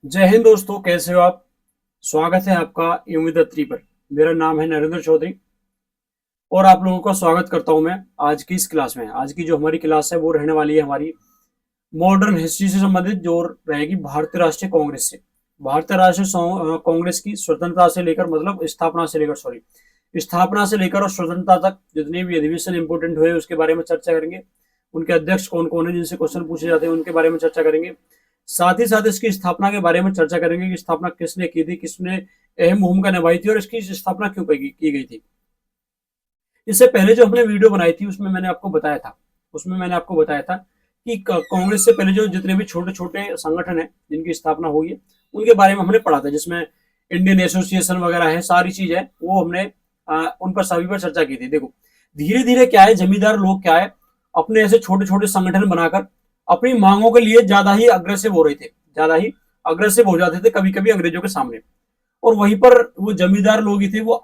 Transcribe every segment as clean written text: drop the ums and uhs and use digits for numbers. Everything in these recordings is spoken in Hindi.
जय हिंद दोस्तों, कैसे हो आप। स्वागत है आपका उम्मीद पर। मेरा नाम है नरेंद्र चौधरी और आप लोगों का स्वागत करता हूं मैं आज की इस क्लास में। आज की जो हमारी क्लास है वो रहने वाली है हमारी मॉडर्न हिस्ट्री से संबंधित, जो रहेगी भारतीय राष्ट्रीय कांग्रेस से। भारतीय राष्ट्रीय कांग्रेस की स्वतंत्रता से लेकर, मतलब स्थापना से लेकर, सॉरी, स्थापना से लेकर और स्वतंत्रता तक जितने भी अधिवेशन इंपोर्टेंट हुए उसके बारे में चर्चा करेंगे। उनके अध्यक्ष कौन कौन है, जिनसे क्वेश्चन पूछे जाते हैं, उनके बारे में चर्चा करेंगे। साथ ही साथ इसकी स्थापना के बारे में चर्चा करेंगे कि स्थापना किसने की थी, किसने अहम भूमिका निभाई थी और इसकी स्थापना क्यों की गई थी। इससे पहले जो हमने वीडियो बनाई थी उसमें मैंने आपको बताया था कि कांग्रेस से पहले जो जितने भी छोटे छोटे संगठन है जिनकी स्थापना हुई है उनके बारे में हमने पढ़ा था, जिसमें इंडियन एसोसिएशन वगैरह है, सारी चीज है, वो हमने उन पर सभी पर चर्चा की थी। देखो, धीरे धीरे क्या है, जमींदार लोग क्या है, अपने ऐसे छोटे छोटे संगठन बनाकर अपनी मांगों के लिए ज्यादा ही अग्रेसिव हो रहे थे, ज्यादा ही अग्रेसिव हो जाते थे कभी कभी अंग्रेजों के सामने। और वहीं पर वो जमींदार लोग ही थे, वो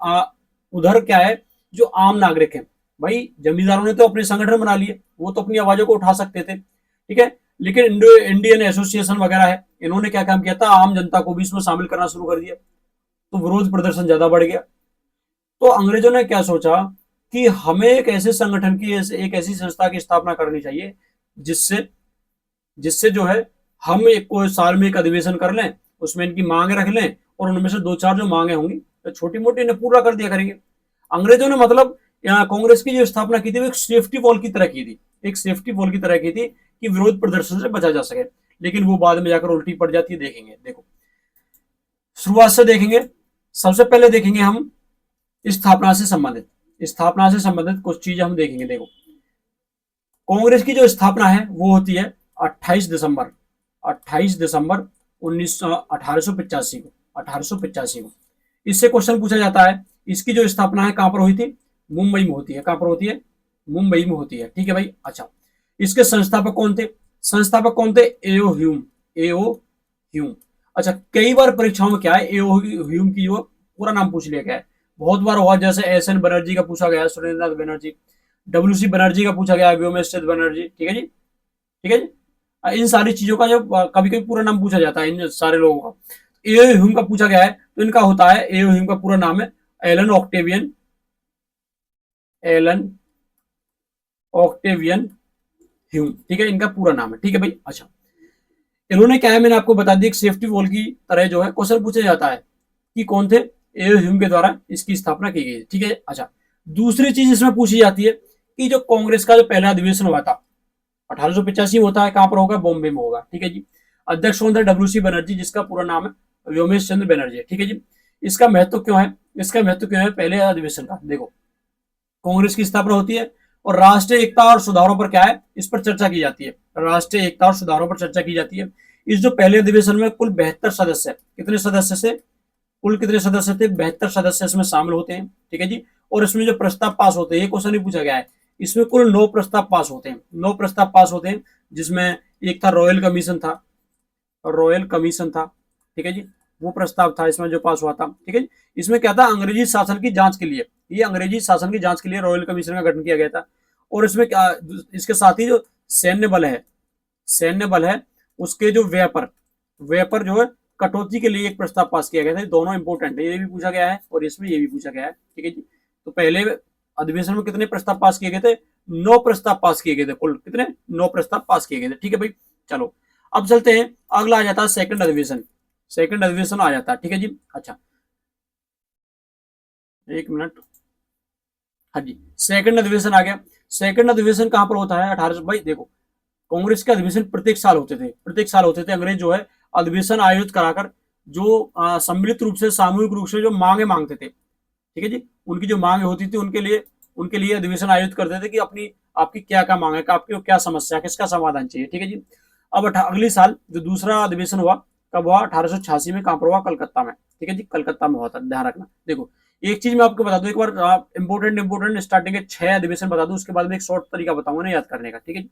उधर क्या है, जो आम नागरिक है, भाई जमींदारों ने तो अपने संगठन बना लिए, वो तो अपनी आवाजों को उठा सकते थे, ठीक है। लेकिन इंडियन एसोसिएशन वगैरह है, इन्होंने क्या काम किया था, आम जनता को भी इसमें शामिल करना शुरू कर दिया, तो विरोध प्रदर्शन ज्यादा बढ़ गया। तो अंग्रेजों ने क्या सोचा कि हमें एक ऐसे संगठन की, एक ऐसी संस्था की स्थापना करनी चाहिए जिससे जिससे जो है हम एक को साल में एक अधिवेशन कर लें, उसमें इनकी मांगे रख लें और उनमें से दो चार जो मांगे होंगी तो छोटी मोटी इन्हें पूरा कर दिया करेंगे। अंग्रेजों ने मतलब यहाँ कांग्रेस की जो स्थापना की थी वो एक सेफ्टी वॉल की तरह की थी, एक सेफ्टी वॉल की तरह की थी कि विरोध प्रदर्शन से बचा जा सके। लेकिन वो बाद में जाकर उल्टी पड़ जाती है, देखेंगे। देखो, शुरुआत से देखेंगे। सबसे पहले देखेंगे हम स्थापना से संबंधित कुछ चीजें हम देखेंगे। देखो, कांग्रेस की जो स्थापना है वो होती है 28 दिसंबर 28 दिसंबर 1885 को, 1885 को। इससे क्वेश्चन पूछा जाता है, इसकी जो स्थापना है कहां पर हुई थी, मुंबई में होती है। कहां पर होती है, मुंबई में होती है, ठीक है भाई। अच्छा, इसके संस्थापक कौन थे, एओ ह्यूम, एओ ह्यूम। अच्छा, कई बार परीक्षाओं में क्या है, एओ ह्यूम की जो पूरा नाम पूछ लिया गया है, बहुत बार हुआ, जैसे एस एन बनर्जी का पूछा गया है, सुरेंद्रनाथ बनर्जी, डब्ल्यू सी बनर्जी का पूछा गया है, व्योमेश बनर्जी, ठीक है जी, ठीक है जी। इन सारी चीजों का जब कभी कभी पूरा नाम पूछा जाता है इन सारे लोगों का, एओ ह्यूम का पूछा गया है, तो इनका होता है, एओ ह्यूम का पूरा नाम है एलन ऑक्टेवियन ह्यूम, ठीक है, इनका पूरा नाम है, ठीक है भाई। अच्छा, इन्होंने क्या है, मैंने आपको बता दी, एक सेफ्टी वॉल की तरह जो है क्वेश्चन पूछा जाता है कि कौन थे, एओ ह्यूम के द्वारा इसकी स्थापना की गई, ठीक है। अच्छा, दूसरी चीज इसमें पूछी जाती है कि जो कांग्रेस का जो पहला अधिवेशन हुआ था 1885 में होता है, कहां पर होगा, बॉम्बे में होगा, ठीक है जी। अध्यक्ष कौन था, डब्ल्यू सी बनर्जी, जिसका पूरा नाम है व्योमेश चंद्र बनर्जी, ठीक है जी। इसका महत्व क्यों है, पहले अधिवेशन का। देखो, कांग्रेस की स्थापना होती है और राष्ट्रीय एकता और सुधारों पर क्या है, इस पर चर्चा की जाती है, राष्ट्रीय एकता और सुधारों पर चर्चा की जाती है। इस जो पहले अधिवेशन में कुल 72 सदस्य है, कितने सदस्य से, कुल कितने सदस्य थे, 72 सदस्य इसमें शामिल होते हैं, ठीक है जी। और इसमें जो प्रस्ताव पास होते हैं, ये क्वेश्चन नहीं पूछा गया है, इसमें कुल 9 प्रस्ताव पास होते हैं, 9 प्रस्ताव पास होते हैं, जिसमें एक था रॉयल कमीशन था, ठीक है जी, वो प्रस्ताव था इसमें जो पास हुआ था, ठीक है जी। इसमें क्या था, अंग्रेजी शासन की जांच के लिए, ये अंग्रेजी शासन की जांच के लिए रॉयल कमीशन का गठन किया गया था। और इसमें क्या, इसके साथ ही जो सैन्य बल है उसके जो वेपर जो है कटौती के लिए एक प्रस्ताव पास किया गया था। दोनों इंपोर्टेंट है, ये भी पूछा गया है और इसमें ये भी पूछा गया है, ठीक है जी। तो पहले अधिवेशन में कितने प्रस्ताव पास किए गए थे, 9 प्रस्ताव पास किए गए थे, कुल कितने, 9 प्रस्ताव पास किए गए थे, ठीक है भाई। चलो, अब चलते हैं, अगला आ जाता है सेकंड अधिवेशन आ जाता है, ठीक है जी। अच्छा, एक मिनट, हाँ जी, सेकंड अधिवेशन आ गया। सेकंड अधिवेशन कहां पर होता है, 18, भाई देखो, कांग्रेस के अधिवेशन प्रत्येक साल होते थे। अंग्रेज जो है अधिवेशन आयोजित कराकर जो सम्मिलित रूप से, सामूहिक रूप से जो मांगे मांगते थे, ठीक है जी, उनकी जो मांगे होती थी उनके लिए अधिवेशन आयोजित करते थे कि आपकी क्या क्या मांग है, आपकी क्या समस्या, किसका समाधान चाहिए, ठीक है जी। अब अगली साल जो दूसरा अधिवेशन हुआ, कब हुआ, 1886 में, कहां पर हुआ, कलकत्ता में, ठीक है जी, कलकत्ता में हुआ था, ध्यान रखना। देखो, एक चीज मैं आपको बता दूं, एक बार इंपोर्टेंट स्टार्टिंग के 6 अधिवेशन बता दूं, उसके बाद में एक शॉर्ट तरीका बताऊंगा ना याद करने का, ठीक है।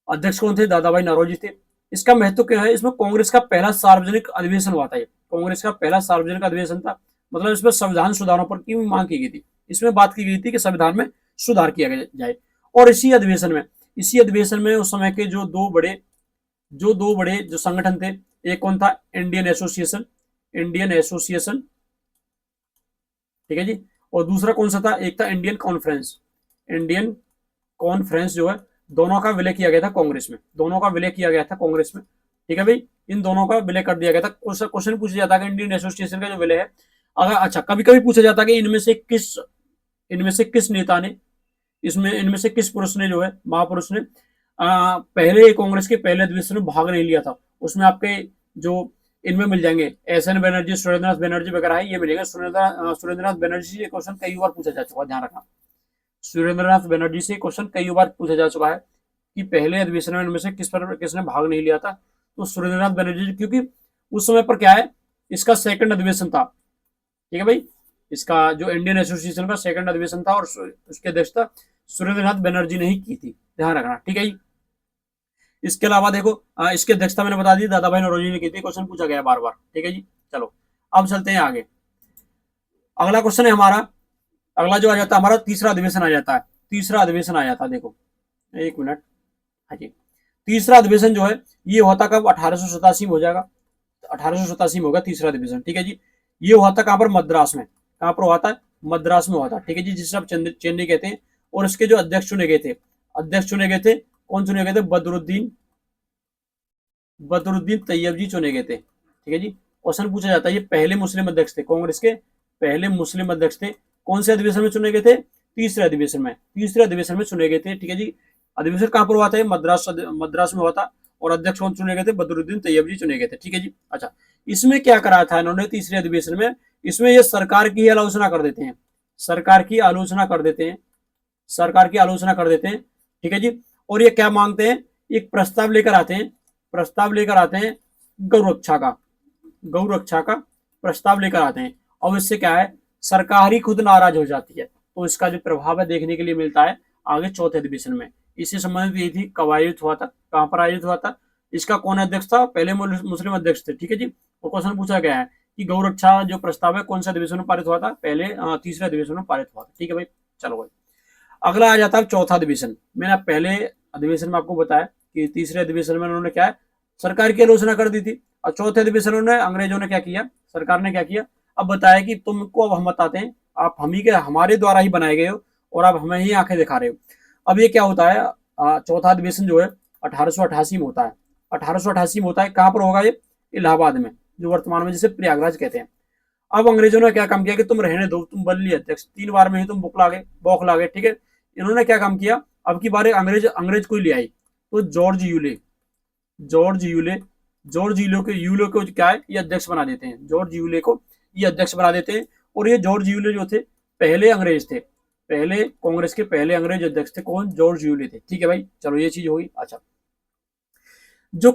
अध्यक्ष कौन थे, दादा भाई नौरोजी थे। इसका महत्व क्या है, इसमें कांग्रेस का पहला सार्वजनिक अधिवेशन हुआ था, ये कांग्रेस का पहला सार्वजनिक अधिवेशन था। मतलब इसमें संविधान सुधारों पर की मांग की गई थी, इसमें बात की गई थी कि संविधान में सुधार किया जाए। और इसी अधिवेशन में उस समय के जो दो बड़े जो संगठन थे, एक कौन था, इंडियन एसोसिएशन, इंडियन एसोसिएशन, ठीक है जी। और दूसरा कौन सा था, एक था इंडियन कॉन्फ्रेंस, इंडियन कॉन्फ्रेंस जो है, दोनों का विलय किया गया था कांग्रेस में, दोनों का विलय किया गया था कांग्रेस में, ठीक है भाई। इन दोनों का विलय कर दिया गया था। क्वेश्चन पूछा जाता है कि इंडियन एसोसिएशन का जो विलय है, अगर अच्छा कभी कभी पूछा जाता है कि इनमें से किस नेता ने, इसमें इनमें से किस पुरुष ने जो है, महापुरुष ने पहले कांग्रेस के पहले अधिवेशन में भाग नहीं लिया था। उसमें आपके जो इनमें मिल जाएंगे, एस एन बनर्जी, सुरेंद्रनाथ बनर्जी वगैरह है, ये मिलेंगे। सुरेंद्रनाथ बनर्जी से क्वेश्चन कई बार पूछा जा चुका है, ध्यान रखना। सुरेंद्रनाथ बनर्जी से क्वेश्चन कई बार पूछा जा चुका है कि पहले अधिवेशन में इनमें से किसने भाग नहीं लिया था। तो सुरेंद्रनाथ बनर्जी, क्योंकि उस समय पर क्या है, इसका सेकंड अधिवेशन था, ठीक है भाई। इसका जो इंडियन एसोसिएशन का सेकंड अधिवेशन था और उसकी अध्यक्षता सुरेंद्रनाथ बनर्जी ने ही की थी, ध्यान रखना, ठीक है जी। इसके अलावा देखो, इसकी अध्यक्षता मैंने बता दी, दादा भाई नौरोजी ने की थी। क्वेश्चन पूछा गया बार बार, ठीक है जी। चलो अब चलते हैं आगे। अगला क्वेश्चन है हमारा, अगला जो आ जाता है हमारा तीसरा अधिवेशन आ जाता है, तीसरा अधिवेशन आ जाता है, देखो एक मिनट, हाँ जी। तीसरा अधिवेशन जो है ये हुआ था कब, 1887 में हो जाएगा, 1887 में होगा तीसरा अधिवेशन, ठीक है जी। ये हुआ था कहां पर, मद्रास में, कहां पर हुआ था, मद्रास में हुआ था, ठीक है जी, जिसे आप चेन्नई कहते हैं। और इसके जो अध्यक्ष चुने गए थे, अध्यक्ष चुने गए थे, कौन चुने गए थे, बदरुद्दीन तैयब जी चुने गए थे, ठीक है जी। क्वेश्चन पूछा जाता है, ये पहले मुस्लिम अध्यक्ष थे, कांग्रेस के पहले मुस्लिम अध्यक्ष थे। कौन से अधिवेशन में चुने गए थे, तीसरे अधिवेशन में, तीसरे अधिवेशन में चुने गए थे, ठीक है जी। अधिवेशन कहां पर हुआ था, मद्रास में हुआ था। और अध्यक्ष कौन चुने गए थे, बदरुद्दीन तैयब जी चुने गए थे, ठीक है जी। अच्छा, इसमें क्या करा था इन्होंने तीसरे अधिवेशन में, इसमें ये सरकार की आलोचना कर देते हैं, सरकार की आलोचना कर देते हैं, सरकार की आलोचना कर देते हैं, ठीक है जी। और ये क्या मांगते हैं, एक प्रस्ताव लेकर आते हैं, प्रस्ताव लेकर आते हैं गौ रक्षा का, गौ रक्षा का प्रस्ताव लेकर आते हैं। और इससे क्या है, सरकार ही खुद नाराज हो जाती है। तो इसका जो प्रभाव है देखने के लिए मिलता है आगे चौथे अधिवेशन में। इससे संबंधित ये थी, कब आयोजित हुआ था, कहां पर आयोजित हुआ था, इसका कौन अध्यक्ष था, पहले मुस्लिम अध्यक्ष थे, ठीक है जी। और क्वेश्चन पूछा गया है कि गौ रक्षा जो प्रस्ताव है कौन से अधिवेशन में पारित हुआ था, पहले तीसरे अधिवेशन में पारित हुआ था, ठीक है भाई। चलो भाई, अगला आ जाता है चौथा अधिवेशन। मैंने पहले अधिवेशन में आपको बताया कि तीसरे अधिवेशन में उन्होंने क्या है, सरकार की आलोचना कर दी थी। और चौथे अधिवेशन में अंग्रेजों ने क्या किया, सरकार ने क्या किया, अब बताया कि तुमको अब हम बताते हैं, आप हम ही के हमारे द्वारा ही बनाए गए हो और आप हमें ही आंखें दिखा रहे हो। अब ये क्या होता है, चौथा अधिवेशन जो है 1888 में होता है, 1888 में होता है। कहां पर होगा ये, इलाहाबाद में, जो वर्तमान में जिसे प्रयागराज कहते हैं। अब अंग्रेजों ने क्या काम किया कि तुम रहने दो, तुम बन लिए अध्यक्ष, 3 बार में ही तुम बौखला गए, ठीक है। इन्होंने क्या काम किया, अब की बार अंग्रेज अंग्रेज कोई ले आई, तो जॉर्ज यूले जॉर्ज यूले को क्या है, ये अध्यक्ष बना देते हैं, जॉर्ज यूले को ये अध्यक्ष बना देते हैं। और ये जॉर्ज यूले जो थे पहले अंग्रेज थे, पहले कांग्रेस के पहले अंग्रेज अध्यक्ष थे, कौन, जॉर्ज यूले थे, ठीक है भाई। चलो ये चीज होगी। अच्छा, जो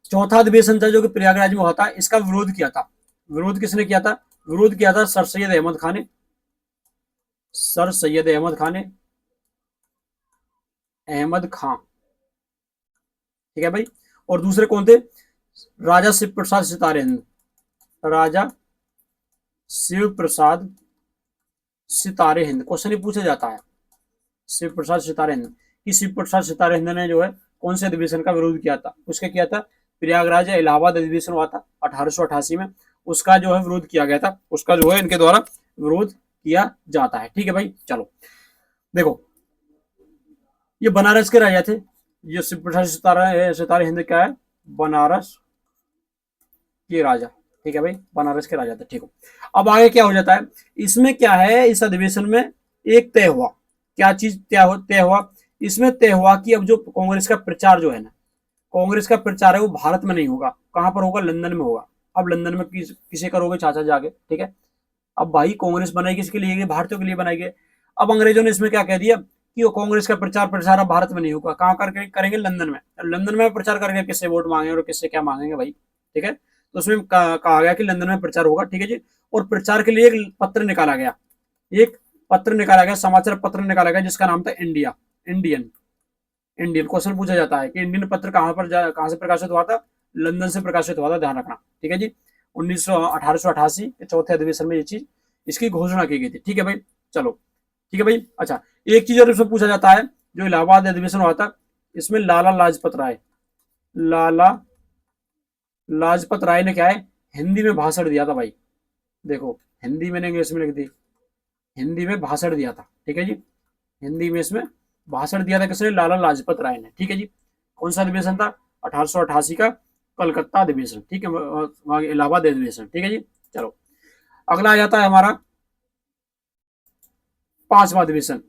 चौथा अधिवेशन था जो कि प्रयागराज में हुआ था, इसका विरोध किया था, विरोध किसने किया था, विरोध किया था सर सैयद अहमद खान ने, सर सैयद अहमद खान ने, अहमद खान, ठीक है भाई। और दूसरे कौन थे, राजा शिव प्रसाद सितारे हिंद, राजा शिव प्रसाद सितारे हिंद। क्वेश्चन ही पूछा जाता है शिव प्रसाद सितारे हिंद कि शिव प्रसाद सितारे हिंद ने जो है कौन से अधिवेशन का विरोध किया था, उसके किया था प्रयागराज या इलाहाबाद अधिवेशन हुआ था 1888 में, उसका जो है विरोध किया गया था, उसका जो है इनके द्वारा विरोध किया जाता है, ठीक है भाई। चलो देखो, ये बनारस के राजा थे, ये शिव प्रसाद सितारे हिंद क्या है, बनारस के राजा, ठीक है भाई, बनारस के राजा थे, ठीक हो। अब आगे क्या हो जाता है, इसमें क्या है, इस अधिवेशन में एक तय हुआ, क्या चीज तय हुआ, इसमें तय हुआ कि अब जो कांग्रेस का प्रचार जो है ना, कांग्रेस का प्रचार है वो भारत में नहीं होगा, कहां पर होगा, लंदन में होगा। अब लंदन में किसे करोगे, चाचा जाके, ठीक है। अब भाई कांग्रेस बनाई किसके लिए, भारतीयों के लिए बनाई गई। अब अंग्रेजों ने इसमें क्या कह दिया कि वो कांग्रेस का प्रचार प्रसार अब भारत में नहीं होगा, कहां करके करेंगे, लंदन में। लंदन में प्रचार करके किससे वोट मांगे और किससे क्या मांगेंगे भाई, ठीक है। तो उसमें कहा गया कि लंदन में प्रचार होगा, ठीक है जी। और प्रचार के लिए एक पत्र निकाला गया, एक पत्र निकाला गया, समाचार पत्र निकाला गया, जिसका नाम था इंडियन इंडियन। क्वेश्चन पूछा जाता है कि इंडियन पत्र कहां से प्रकाशित हुआ था, लंदन से प्रकाशित हुआ था, ध्यान रखना, ठीक है जी। 1888 के चौथे अधिवेशन में ये चीज, इसकी घोषणा की गई थी, ठीक है भाई। चलो ठीक है भाई। अच्छा, एक चीज और इसमें पूछा जाता है, जो इलाहाबाद अधिवेशन हुआ था, इसमें लाला लाजपत राय ने क्या है, हिंदी में भाषण दिया था भाई। देखो, हिंदी मैंने इंग्लिश में लिख दी, हिंदी में भाषण दिया था, ठीक है जी। हिंदी में इसमें भाषण दिया था किसने, लाला लाजपत राय ने, ठीक है जी। कौन सा अधिवेशन था, 1888 का कलकत्ता अधिवेशन, ठीक है, वहां इलाहाबाद अधिवेशन, ठीक है जी। चलो अगला आ जाता है हमारा पांचवा अधिवेशन।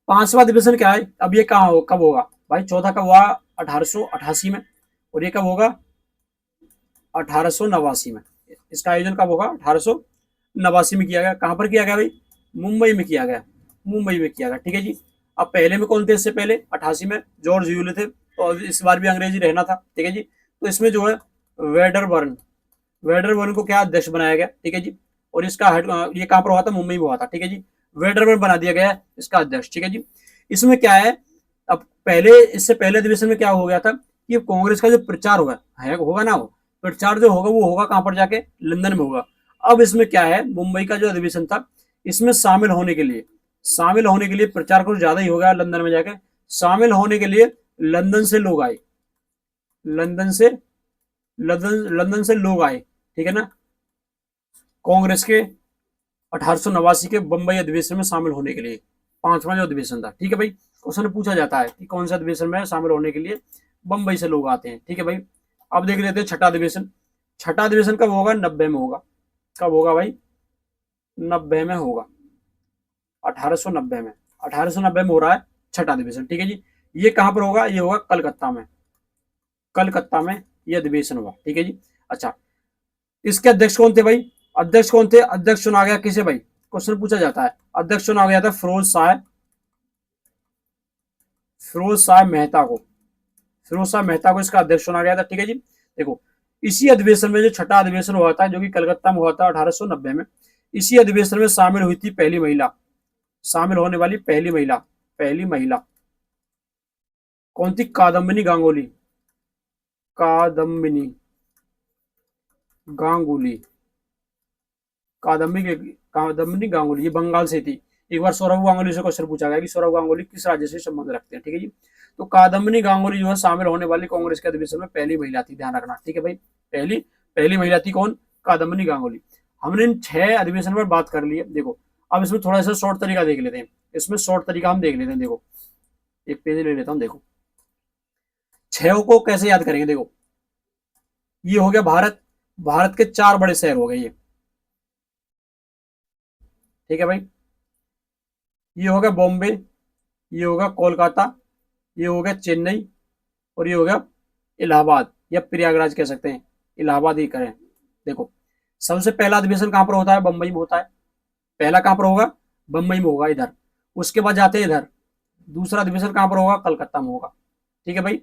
पांचवा अधिवेशन क्या है, अब ये कहाँ हो, कब होगा भाई, चौथा कब हुआ, 1888 में, और ये कब होगा, 1889 में। इसका आयोजन कब होगा, 1889 में किया गया। कहां पर किया गया भाई, मुंबई में किया गया, मुंबई में किया गया, ठीक है जी। अब पहले में कौन थे, इससे पहले 88 में जॉर्ज यूले थे, तो इस बार भी अंग्रेजी रहना था, ठीक है जी। तो इसमें जो है वेडरबर्न, वेडरबर्न को क्या अध्यक्ष बनाया गया, ठीक है जी। और इसका ये कहां पर हुआ था, मुंबई में हुआ था, ठीक है जी। वेडरबर्न बना दिया गया इसका अध्यक्ष, ठीक है जी। इसमें क्या है, अब पहले, इससे पहले अधिवेशन में क्या हो गया था कि कांग्रेस का जो प्रचार होगा ना, वो प्रचार जो होगा वो होगा कहां पर जाके, लंदन में होगा। अब इसमें क्या है, मुंबई का जो अधिवेशन था, इसमें शामिल होने के लिए प्रचार कुछ ज्यादा ही हो गया लंदन में जाके, शामिल होने के लिए लंदन से लोग आए, लंदन से लंदन से लोग आए, ठीक है ना, कांग्रेस के 1889 के बंबई अधिवेशन में शामिल होने के लिए। पांचवा जो अधिवेशन था, ठीक है भाई। क्वेश्चन पूछा जाता है कि कौन सा अधिवेशन में शामिल होने के लिए बंबई से लोग आते हैं, ठीक है भाई। अब देख लेते हैं छठा अधिवेशन। छठा अधिवेशन कब होगा, 90 में होगा। कब होगा भाई, 90 में होगा, 1890 में, 1890 में हो रहा है छठा अधिवेशन, ठीक है जी। ये कहां पर होगा, ये होगा कलकत्ता में, कलकत्ता में ये अधिवेशन हुआ, ठीक है जी। अच्छा, इसके अध्यक्ष कौन थे भाई, अध्यक्ष कौन थे, अध्यक्ष चुना गया किसे भाई, क्वेश्चन पूछा जाता है। अध्यक्ष चुना गया था फिरोज शाह मेहता को, फिरोज शाह मेहता को इसका अध्यक्ष चुना गया था, ठीक है जी। देखो, इसी अधिवेशन में जो छठा अधिवेशन हुआ था, जो कि कलकत्ता में हुआ था 1890 में, इसी अधिवेशन में शामिल हुई थी पहली महिला, शामिल होने वाली पहली महिला कौन थी, कादम्बिनी गांगुली, कादम्बिनी गांगुली, कादम्बिनी गांगुली, ये बंगाल से थी। एक बार सौरभ गांगुली से क्वेश्चन पूछा गया कि सौरभ गांगुली किस राज्य से संबंध रखते हैं, ठीक है जी। तो कादम्बिनी गांगुली जो है शामिल होने वाली कांग्रेस के अधिवेशन में पहली महिला थी, ध्यान रखना, ठीक है भाई। पहली पहली महिला थी कौन, कादम्बिनी गांगुली। हमने इन 6 अधिवेशन पर बात कर ली है। देखो, अब इसमें थोड़ा सा शॉर्ट तरीका देख लेते हैं, इसमें शॉर्ट तरीका हम देख लेते हैं। देखो, एक पेज ले लेता हूँ। देखो, 6 को कैसे याद करेंगे, देखो, ये हो गया भारत, भारत के 4 बड़े शहर हो गए ये, ठीक है भाई। ये हो गया बॉम्बे, ये हो गया कोलकाता, ये हो गया चेन्नई, और ये हो गया इलाहाबाद या प्रयागराज कह सकते हैं, इलाहाबाद ही करें। देखो, सबसे पहला अधिवेशन कहां पर होता है, बंबई में होता है। पहला कहां पर होगा, बंबई में होगा इधर। उसके बाद जाते हैं इधर, दूसरा अधिवेशन कहां पर होगा, कलकत्ता में होगा, ठीक है भाई।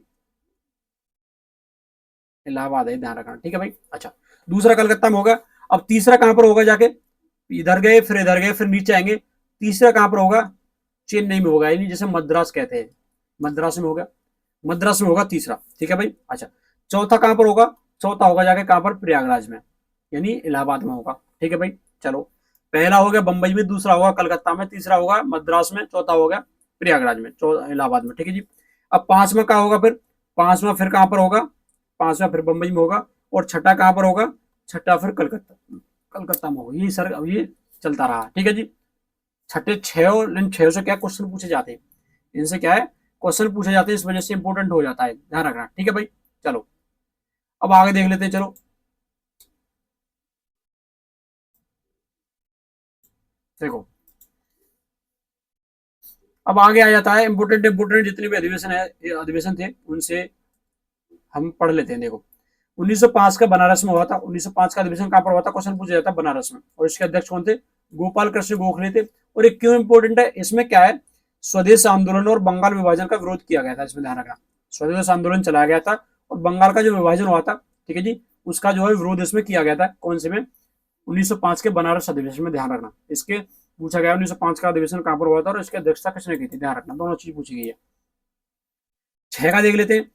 इलाहाबाद है, ध्यान रखना, ठीक है भाई। अच्छा, दूसरा कलकत्ता में होगा। अब तीसरा कहां पर होगा जाके, इधर गए फिर नीचे आएंगे, तीसरा कहां पर होगा, चेन्नई में होगा, यानी जैसे मद्रास कहते हैं, मद्रास में होगा, मद्रास में होगा तीसरा, ठीक है भाई। अच्छा, चौथा कहां पर होगा, चौथा होगा जाके कहां पर, प्रयागराज में, यानी इलाहाबाद में होगा, ठीक है भाई। चलो, पहला हो गया बंबई में, दूसरा होगा कलकत्ता में, तीसरा होगा मद्रास में, चौथा हो गया प्रयागराज में, इलाहाबाद में, ठीक है जी। अब पांचवा कहां होगा फिर, पांचवा फिर कहां पर होगा, पांचवा फिर बंबई में होगा, और छठा कहां पर होगा, छठा फिर कलकत्ता, कलकत्ता में होगा। ये सर अब ये चलता रहा, ठीक है जी। छठे 6 और इन 6 से क्या क्वेश्चन पूछे जाते हैं, इनसे क्या है, क्वेश्चन पूछे जाते हैं, इस वजह से इंपॉर्टेंट हो जाता है, ध्यान रखना, ठीक है भाई। चलो, अब आगे देख लेते हैं। चलो, देखो, अब आगे आ जाता है इंपोर्टेंट इंपोर्टेंट जितने भी अधिवेशन थे उनसे हम पढ़ लेते हैं। देखो, 1905 का बनारस में हुआ था, 1905 का अधिवेशन कहां पर हुआ था, क्वेश्चन पूछा जाता है बनारस में, और इसके अध्यक्ष कौन थे, गोपाल कृष्ण गोखले थे। और ये क्यों इंपॉर्टेंट है, इसमें क्या है, स्वदेश आंदोलन और बंगाल विभाजन का विरोध किया गया था, इसमें ध्यान रखना। स्वदेश आंदोलन चलाया गया था और बंगाल का जो विभाजन हुआ था, ठीक है जी, उसका जो है विरोध इसमें किया गया था, कौन से में, 1905 के बनारस अधिवेशन में, ध्यान रखना। इसके पूछा गया 1905 का अधिवेशन कहां पर हुआ था और इसकी अध्यक्षता किसने की थी, ध्यान रखना, दोनों चीज पूछी गई है। 6 का देख लेते हैं।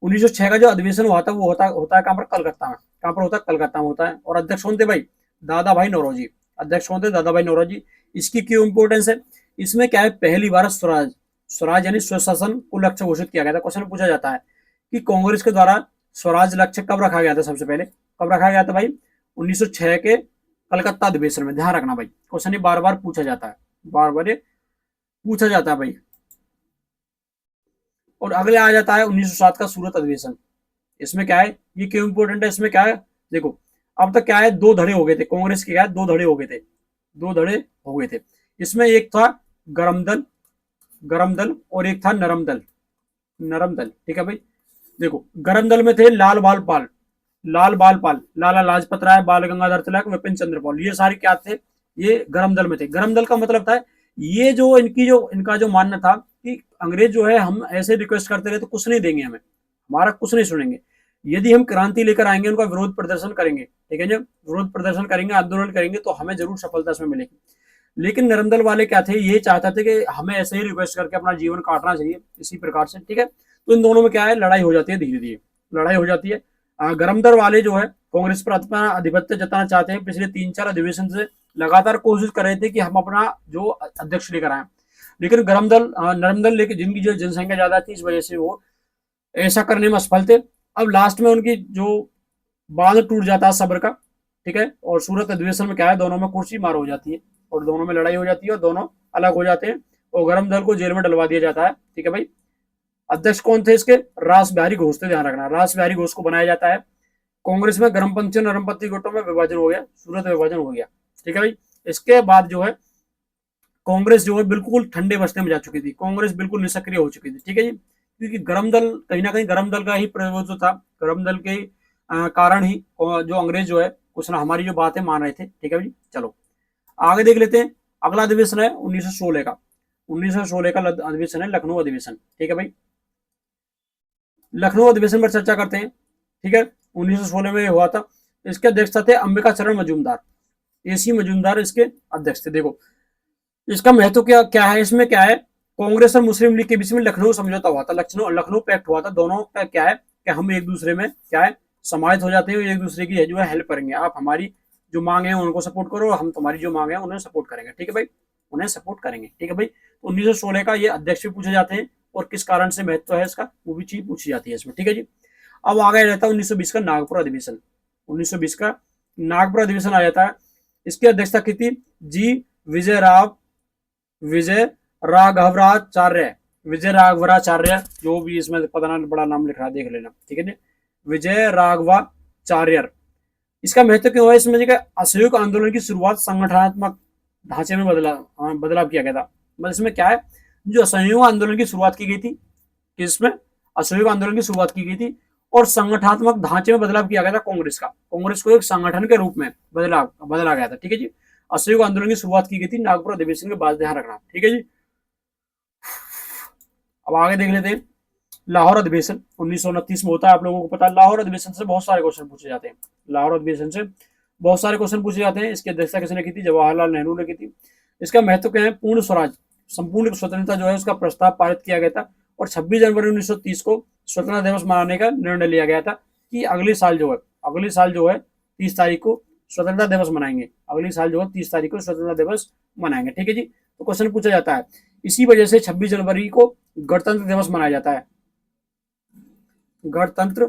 1906 का जो अधिवेशन हुआ था वो होता है कहां पर, कलकत्ता में। कहां पर होता है, कलकत्ता में होता है। और अध्यक्ष कौन थे भाई, दादा भाई नौरोजी, अध्यक्ष कौन थे, दादा भाई नौरोजी। इसकी क्यों इंपोर्टेंस है, इसमें क्या है, पहली बार स्वराज, स्वराज यानी स्वशासन को लक्ष्य घोषित किया गया था। क्वेश्चन पूछा जाता है कि कांग्रेस के द्वारा स्वराज लक्ष्य कब रखा गया था? सबसे पहले कब रखा गया था भाई? 1906 के कलकत्ता अधिवेशन में। ध्यान रखना भाई, क्वेश्चन ये बार बार पूछा जाता है, बार बार ये पूछा जाता है भाई। और अगले आ जाता है 1907 का सूरत अधिवेशन। इसमें क्या है, ये क्यों इंपॉर्टेंट है? इसमें क्या है देखो, अब तक क्या है, दो धड़े हो गए थे कांग्रेस के, क्या है, दो धड़े हो गए थे, दो धड़े हो गए थे। इसमें एक था गरम दल, गरम दल, और एक था नरम दल, नरम दल। ठीक है भाई, देखो गरम दल में थे लाल बाल पाल, लाल बाल पाल, लाला लाजपत राय, बाल गंगाधर तिलक, विपिन चंद्र पाल, ये सारे क्या थे, ये गरम दल में थे। गरम दल का मतलब था ये जो इनका जो मानना था कि अंग्रेज जो है, हम ऐसे रिक्वेस्ट करते रहे तो कुछ नहीं देंगे हमें, हमारा कुछ नहीं सुनेंगे, यदि हम क्रांति लेकर आएंगे, उनका विरोध प्रदर्शन करेंगे, ठीक है, जब विरोध प्रदर्शन करेंगे, आंदोलन करेंगे, तो हमें जरूर सफलता इसमें मिलेगी। लेकिन नरम दल वाले क्या थे, ये चाहते थे कि हमें ऐसे ही रिक्वेस्ट करके अपना जीवन काटना चाहिए इसी प्रकार से। ठीक है, तो इन दोनों में क्या है, लड़ाई हो जाती है, धीरे धीरे लड़ाई हो जाती है। गरम दल वाले जो है कांग्रेस पर अपना आधिपत्य जताना चाहते हैं, पिछले 3-4 अधिवेशन से लगातार कोशिश कर रहे थे कि हम अपना जो अध्यक्ष लेकर आए, लेकिन गरम दल नरम दल लेकर, जिनकी जो जनसंख्या ज्यादा थी, इस वजह से वो ऐसा करने में असफल थे। अब लास्ट में उनकी जो बांध टूट जाता है सब्र का, ठीक है, और सूरत अधिवेशन में क्या है, दोनों में कुर्सी मार हो जाती है, और दोनों में लड़ाई हो जाती है, और दोनों अलग हो जाते हैं, और गरम दल को जेल में डलवा दिया जाता है। ठीक है भाई, अध्यक्ष कौन थे इसके? रास बिहारी घोष थे, ध्यान रखना, रास बिहारी घोष को बनाया जाता है। कांग्रेस में गर्मपंथी और नरमपंथी गुटों में विभाजन हो गया, सूरत विभाजन हो गया। ठीक है भाई, इसके बाद जो है कांग्रेस जो है बिल्कुल ठंडे बस्ते में जा चुकी थी, कांग्रेस बिल्कुल निष्क्रिय हो चुकी थी। ठीक है जी, क्योंकि गरम दल कहीं ना कहीं गरम दल का ही प्रभुत्व था, गरम दल के कारण ही जो अंग्रेज जो है कुछ ना हमारी जो बातें मान रहे थे। ठीक है जी, चलो आगे देख लेते हैं। अगला अधिवेशन है 1916 का, 1916 का अधिवेशन है लखनऊ अधिवेशन। ठीक है भाई, लखनऊ अधिवेशन पर चर्चा करते हैं। ठीक है, 1916 में हुआ था। इसके अध्यक्ष थे अंबिका चरण मजूमदार, एसी मजूमदार इसके अध्यक्ष थे। देखो इसका महत्व क्या क्या है, इसमें क्या है, कांग्रेस और मुस्लिम लीग के बीच में लखनऊ समझौता हुआ था, लखनऊ लखनऊ पैक्ट हुआ था। दोनों का क्या है कि हम एक दूसरे में क्या है समाहित हो जाते हैं, एक दूसरे की जो है हेल्प करेंगे, आप हमारी जो मांगे हैं उनको सपोर्ट करो, और हम तुम्हारी जो मांगे हैं उन्हें सपोर्ट करेंगे। ठीक है भाई, उन्हें सपोर्ट करेंगे। ठीक है भाई, तो 1916 का ये अध्यक्ष भी पूछे जाते हैं, और किस कारण से महत्व है इसका वो भी चीज पूछी जाती है इसमें। ठीक है जी, अब आ गया रहता है 1920 का नागपुर अधिवेशन। 1920 का नागपुर अधिवेशन आ जाता है। इसकी अध्यक्षता की थी जी विजय राघवराचार्य, विजय राघवराचार्य, जो भी इसमें पता ना बड़ा नाम लिख रहा है देख लेना। ठीक है, विजय राघवाचार्य। इसका महत्व क्यों है, इसमें असहयोग आंदोलन की शुरुआत संगठनात्मक ढांचे में बदलाव किया गया था। मतलब इसमें क्या है, जो असहयोग आंदोलन की शुरुआत की गई थी, किसमें, असहयोग आंदोलन की शुरुआत की गई थी, और संगठनात्मक ढांचे में बदलाव किया गया था कांग्रेस का, कांग्रेस को एक संगठन के रूप में बदला गया था। ठीक है जी, असहयोग आंदोलन की शुरुआत की गई थी नागपुर अधिवेशन के बाद, ध्यान रखना। ठीक है जी, अब आगे देख लेते हैं। लाहौर अधिवेशन 1929 में होता है, आप लोगों को पता है। लाहौर अधिवेशन से बहुत सारे क्वेश्चन पूछे जाते हैं, लाहौर अधिवेशन से बहुत सारे क्वेश्चन पूछे जाते हैं। इसकी अध्यक्षता किसने की थी? जवाहरलाल नेहरू ने की थी। इसका महत्व क्या है, पूर्ण स्वराज, संपूर्ण स्वतंत्रता जो है उसका प्रस्ताव पारित किया गया था, और 26 जनवरी 1930 को स्वतंत्रता दिवस मनाने का निर्णय लिया गया था कि अगले साल जो है 30 तारीख को स्वतंत्रता दिवस मनाएंगे, अगले साल जो है 30 तारीख को स्वतंत्रता दिवस मनाएंगे। ठीक है जी, तो क्वेश्चन पूछा जाता है, इसी वजह से 26 जनवरी को गणतंत्र दिवस मनाया जाता है, गणतंत्र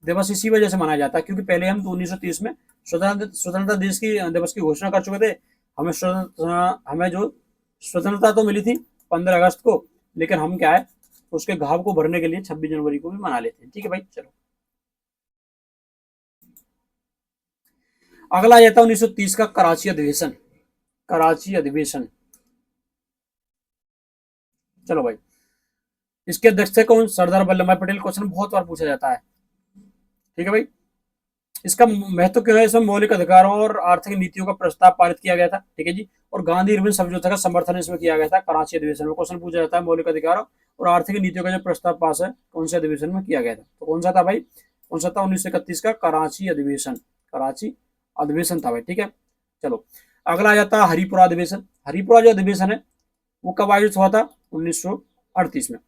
दिवस इसी वजह से मनाया जाता है क्योंकि पहले हम 1930 में स्वतंत्रता दिवस की घोषणा कर चुके थे। हमें जो स्वतंत्रता तो मिली थी 15 अगस्त को, लेकिन हम क्या है उसके घाव को भरने के लिए 26 जनवरी को भी मना लेते हैं। ठीक है भाई, चलो अगला आ जाता है 1930 का कराची अधिवेशन, कराची अधिवेशन। चलो भाई, इसके अध्यक्ष थे कौन? सरदार वल्लभ भाई पटेल। क्वेश्चन बहुत बार पूछा जाता है। ठीक है भाई, इसका महत्व क्यों है, इसमें मौलिक अधिकारों और आर्थिक नीतियों का प्रस्ताव पारित किया गया था। ठीक है जी, और गांधी इरविन समझौते का समर्थन इसमें किया गया था कराची अधिवेशन में। क्वेश्चन पूछा जाता है मौलिक अधिकारों और आर्थिक नीतियों का जो प्रस्ताव पास है कौन से अधिवेशन में किया गया था, तो कौन सा था भाई? कौन सा था? 1931 का कराची अधिवेशन, कराची अधिवेशन था भाई। ठीक है, चलो अगला आ जाता है हरिपुरा अधिवेशन। हरिपुरा जो अधिवेशन है वो कब आयोजित हुआ था? 1938 में।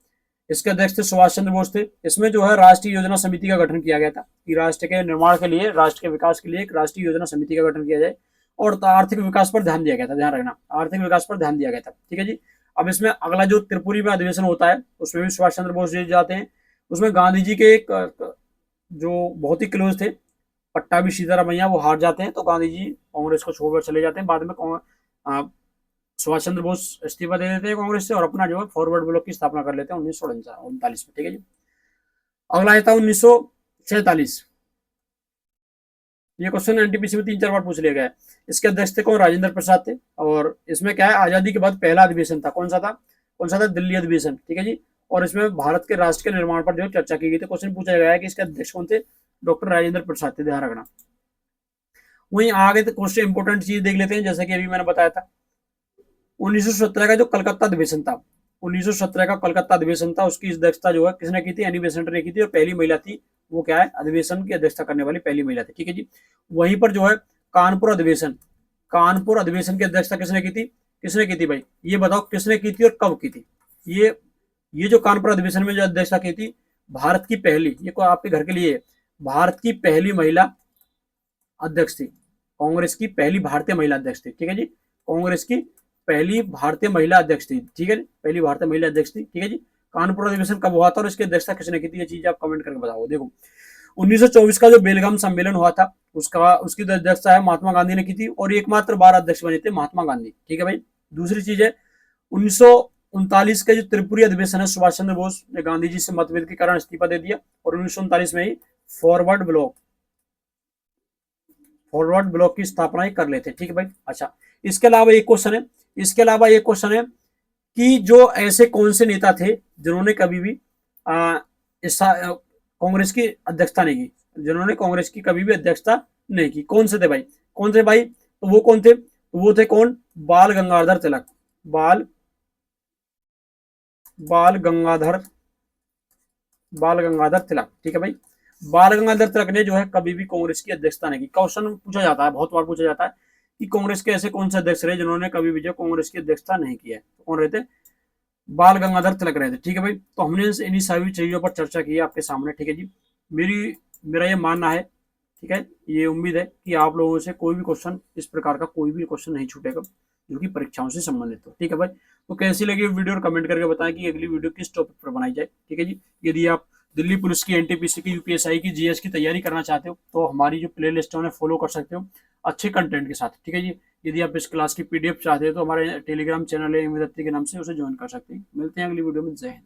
इसके अध्यक्ष थे सुभाष चंद्र बोस थे। इसमें जो है राष्ट्रीय योजना समिति का गठन किया गया था कि राष्ट्र के निर्माण के लिए, राष्ट्र के विकास के लिए एक राष्ट्रीय योजना समिति का गठन किया जाए, और आर्थिक विकास पर ध्यान दिया गया था। ध्यान रखना, आर्थिक विकास पर ध्यान दिया गया था। ठीक है जी, अब इसमें अगला जो त्रिपुरी में अधिवेशन होता है उसमें भी सुभाष चंद्र बोस जी जाते हैं। उसमें गांधी जी के एक जो बहुत ही क्लोज थे, पट्टाभी सीतारामैया, वो हार जाते हैं, तो गांधी जी कांग्रेस को छोड़कर चले जाते हैं। बाद में सुभाष चंद्र बोस इस्तीफा दे देते हैं कांग्रेस से और अपना जो है फॉरवर्ड ब्लॉक की स्थापना कर लेते हैं 1939 में। ठीक है जी। अगला आता है 1947। ये क्वेश्चन एनटीपीसी में 3-4 बार पूछ लिया गया है। इसके अध्यक्ष थे कौन? राजेंद्र प्रसाद थे। और इसमें क्या है, आजादी के बाद पहला अधिवेशन था। कौन सा था? दिल्ली अधिवेशन। ठीक है जी। और इसमें भारत के राष्ट्र के निर्माण पर जो चर्चा की गई थी। क्वेश्चन पूछा गया है कि इसके अध्यक्ष कौन थे? डॉक्टर राजेंद्र प्रसाद थे, ध्यान रखना। वहीं आगे तो क्वेश्चन इंपोर्टेंट चीज देख लेते हैं, जैसे कि अभी मैंने बताया था 1917 का जो कलकत्ता अधिवेशन था, 1917 का कलकत्ता अधिवेशन था, उसकी अध्यक्षता जो है किसने की थी? एनी बेसेंट ने की थी। और पहली महिला थी वो क्या है? अधिवेशन की अध्यक्षता करने वाली पहली महिला थी। ठीक है जी। वहीं पर जो है कानपुर अधिवेशन की अध्यक्षता किसने की थी? किसने की थी भाई? ये बताओ किसने की थी और कब की थी? ये जो कानपुर अधिवेशन में जो अध्यक्षता की थी, भारत की पहली, ये को आपके घर के लिए है, भारत की पहली महिला अध्यक्ष थी। कांग्रेस की पहली भारतीय महिला अध्यक्ष थी। ठीक है जी। कांग्रेस की पहली भारतीय महिला अध्यक्ष थी। ठीक है जी। पहली भारतीय महिला अध्यक्ष थी। ठीक है जी। कानपुर अधिवेशन कब हुआ था और इसकी अध्यक्षता किसने की थी? ये चीज आप कमेंट करके बताओ। देखो 1924 का जो बेलगाम सम्मेलन हुआ था, उसकी अध्यक्षता है महात्मा गांधी ने की थी। और एकमात्र बार अध्यक्ष बने थे महात्मा गांधी। ठीक है भाई। दूसरी चीज है 1939 का जो त्रिपुरी अधिवेशन है, सुभाष चंद्र बोस ने गांधी जी से मतभेद के कारण इस्तीफा दे दिया और 1939 में ही फॉरवर्ड ब्लॉक की स्थापना ही कर लेते। ठीक है भाई। अच्छा, इसके अलावा एक क्वेश्चन है कि जो ऐसे कौन से नेता थे जिन्होंने कभी भी कांग्रेस की अध्यक्षता नहीं की, कौन से थे भाई? तो वो कौन थे? तो वो थे कौन? बाल गंगाधर तिलक। बाल गंगाधर तिलक। ठीक है भाई। बाल गंगाधर तिलक ने जो है कभी भी कांग्रेस की अध्यक्षता नहीं की। क्वेश्चन पूछा जाता है, बहुत बार पूछा जाता है कि कांग्रेस के ऐसे कौन से अध्यक्ष रहे जिन्होंने कभी भी जो कांग्रेस की अध्यक्षता नहीं की है? तो कौन रहते? बाल गंगाधर तिलक रहते। ठीक है भाई। तो हमने इन्हीं सभी चीजों पर चर्चा की है आपके सामने। ठीक है जी। मेरा ये मानना है, ठीक है, ये उम्मीद है कि आप लोगों से कोई भी क्वेश्चन, इस प्रकार का कोई भी क्वेश्चन नहीं छूटेगा जो कि परीक्षाओं से संबंधित हो। ठीक है भाई। तो कैसी लगी वीडियो और कमेंट करके बताएं कि अगली वीडियो किस टॉपिक पर बनाई जाए। ठीक है जी। यदि आप दिल्ली पुलिस की, एनटीपीसी की, यूपीएसआई की, जीएस की तैयारी करना चाहते हो तो हमारी जो प्ले लिस्ट है उन्हें फॉलो कर सकते हो अच्छे कंटेंट के साथ। ठीक है जी। यदि आप इस क्लास की पीडीएफ चाहते हो तो हमारे टेलीग्राम चैनल है इमिदत्ती के नाम से, उसे ज्वाइन कर सकते हैं। मिलते हैं अगली वीडियो में। जय हिंद।